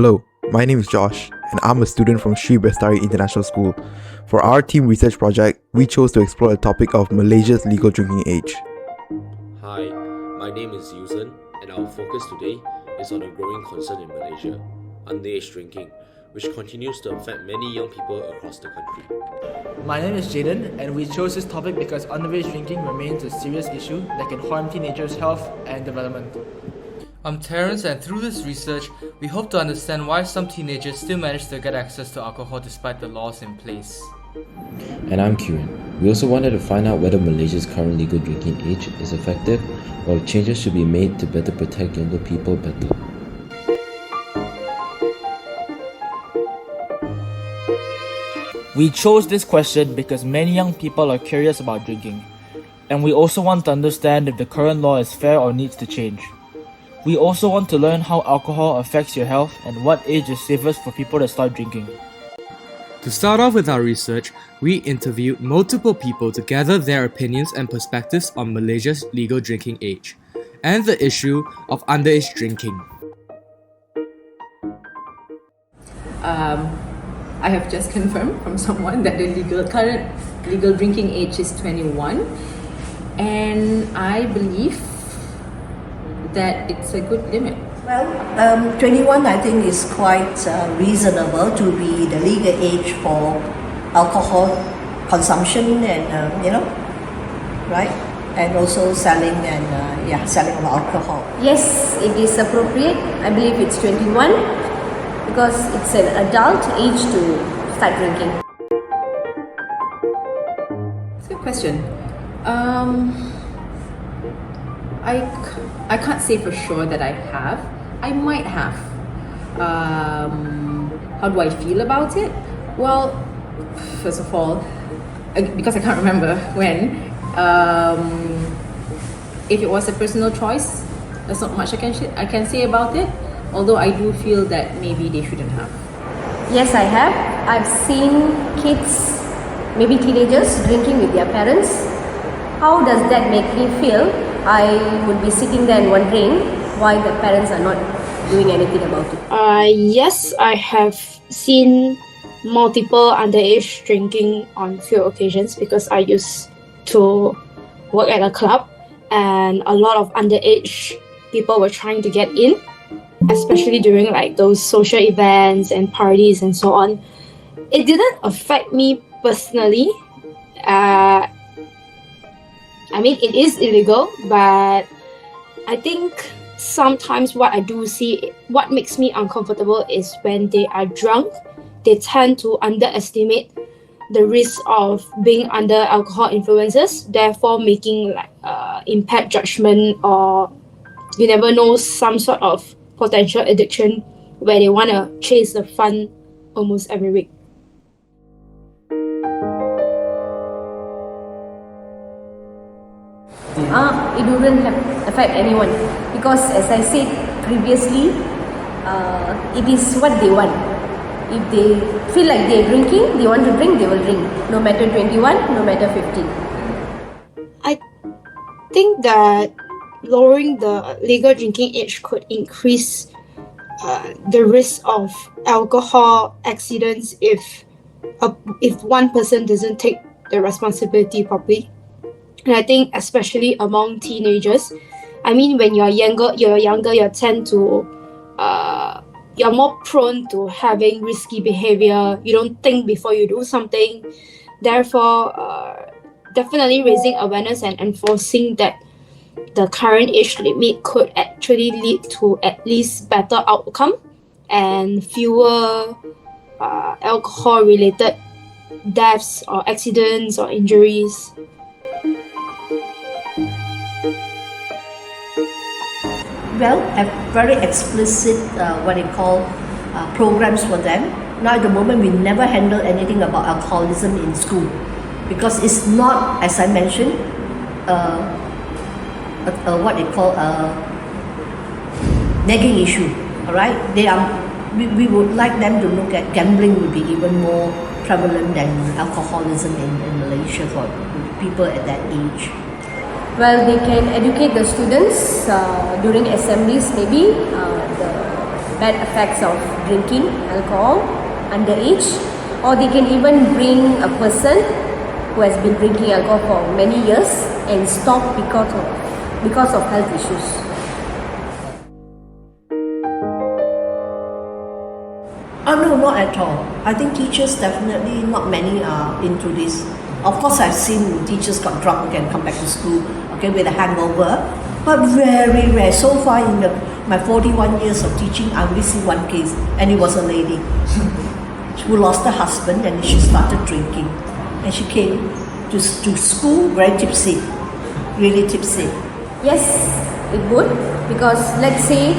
Hello, my name is Josh, and I'm a student from Sri Bestari International School. For our team research project, we chose to explore the topic of Malaysia's legal drinking age. Hi, my name is Yuzen, and our focus today is on a growing concern in Malaysia, underage drinking, which continues to affect many young people across the country. My name is Jaden, and we chose this topic because underage drinking remains a serious issue that can harm teenagers' health and development. I'm Terrence, and through this research, we hope to understand why some teenagers still manage to get access to alcohol despite the laws in place. And I'm Kieran. We also wanted to find out whether Malaysia's current legal drinking age is effective or if changes should be made to better protect younger people better. We chose this question because many young people are curious about drinking, and we also want to understand if the current law is fair or needs to change. We also want to learn how alcohol affects your health and what age is safest for people to start drinking. To start off with our research, we interviewed multiple people to gather their opinions and perspectives on Malaysia's legal drinking age and the issue of underage drinking. I have just confirmed from someone that the current legal drinking age is 21, and I believe that it's a good limit. Well, 21 I think is quite reasonable to be the legal age for alcohol consumption and right, and also selling and selling of alcohol. Yes, it is appropriate. I believe it's 21 because it's an adult age to start drinking. It's a good question. I can't say for sure that I have. I might have. How do I feel about it? Well, first of all, because I can't remember when, if it was a personal choice, there's not much I can say about it, although I do feel that maybe they shouldn't have. Yes, I have. I've seen kids, maybe teenagers, drinking with their parents. How does that make me feel? I would be sitting there and wondering why the parents are not doing anything about it. Yes, I have seen multiple underage drinking on few occasions because I used to work at a club and a lot of underage people were trying to get in, especially during like those social events and parties and so on. It didn't affect me personally. It is illegal, but I think sometimes what I do see, what makes me uncomfortable is when they are drunk, they tend to underestimate the risk of being under alcohol influences, therefore making impaired judgment, or you never know, some sort of potential addiction where they want to chase the fun almost every week. It wouldn't affect anyone because, as I said previously, it is what they want. If they feel like they're drinking, they want to drink, they will drink, no matter 21, no matter 15. I think that lowering the legal drinking age could increase the risk of alcohol accidents if one person doesn't take the responsibility properly. And I think especially among teenagers, when you're younger, you tend to, you're more prone to having risky behavior. You don't think before you do something. Therefore, definitely raising awareness and enforcing that the current age limit could actually lead to at least better outcome and fewer alcohol-related deaths or accidents or injuries. Well, have very explicit programs for them. Now at the moment we never handle anything about alcoholism in school because it's not, as I mentioned, a nagging issue. Alright, we would like them to look at gambling would be even more prevalent than alcoholism in Malaysia for people at that age. Well, they can educate the students during assemblies, maybe the bad effects of drinking alcohol underage, or they can even bring a person who has been drinking alcohol for many years and stop because of health issues. No, not at all. I think teachers definitely, not many are into this. Of course, I've seen teachers got drunk and come back to school, okay, with a hangover, but very rare. So far in my 41 years of teaching, I only see one case, and it was a lady who lost her husband and she started drinking. And she came to school very tipsy, really tipsy. Yes, it would, because let's say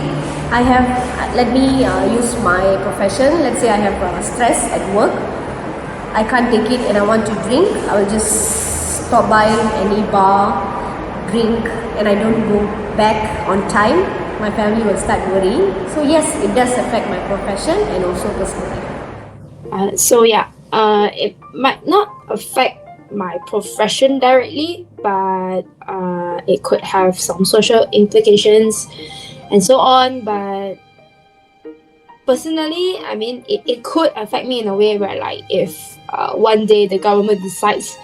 let me use my profession. Let's say I have stress at work. I can't take it and I want to drink. I will just stop by any bar, drink, and I don't go back on time. My family will start worrying. So yes, it does affect my profession and also personal life. It might not affect my profession directly, but it could have some social implications and so on. But personally, I mean, it could affect me in a way where, like, if one day the government decides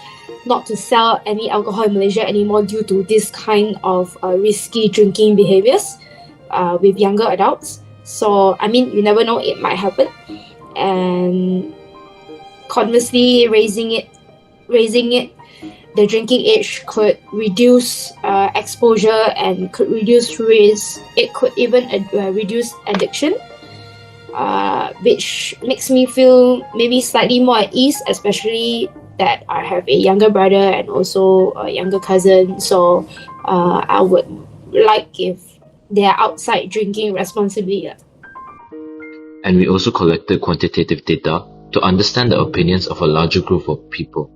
not to sell any alcohol in Malaysia anymore due to this kind of risky drinking behaviors with younger adults. So, I mean, you never know, it might happen. And conversely, raising it, the drinking age could reduce exposure and could reduce risk. It could even reduce addiction, which makes me feel maybe slightly more at ease, especially that I have a younger brother and also a younger cousin. So I would like if they are outside drinking responsibly. And we also collected quantitative data to understand the opinions of a larger group of people.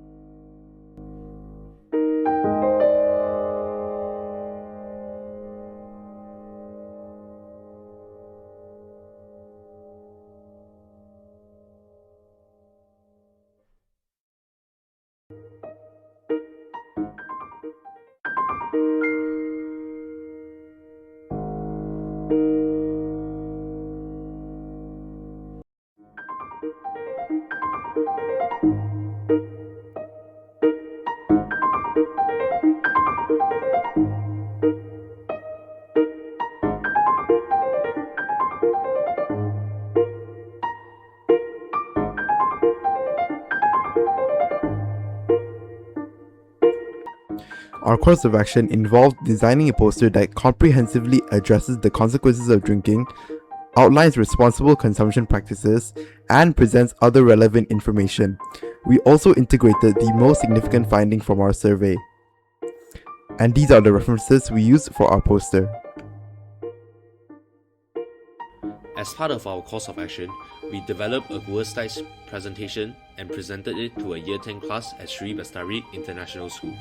Our course of action involved designing a poster that comprehensively addresses the consequences of drinking, outlines responsible consumption practices, and presents other relevant information. We also integrated the most significant finding from our survey. And these are the references we used for our poster. As part of our course of action, we developed a Google-style presentation and presented it to a Year 10 class at Sri Bestari International School.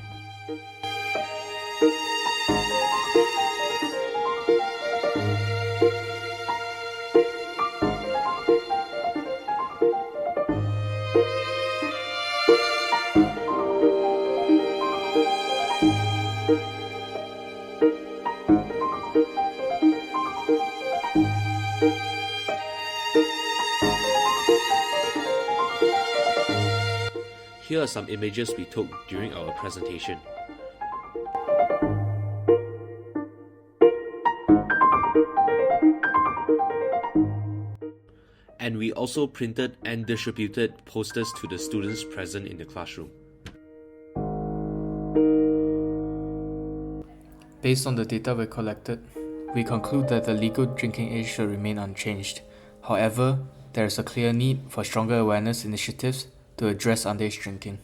Here are some images we took during our presentation. And we also printed and distributed posters to the students present in the classroom. Based on the data we collected, we conclude that the legal drinking age should remain unchanged. However, there is a clear need for stronger awareness initiatives to address underage drinking.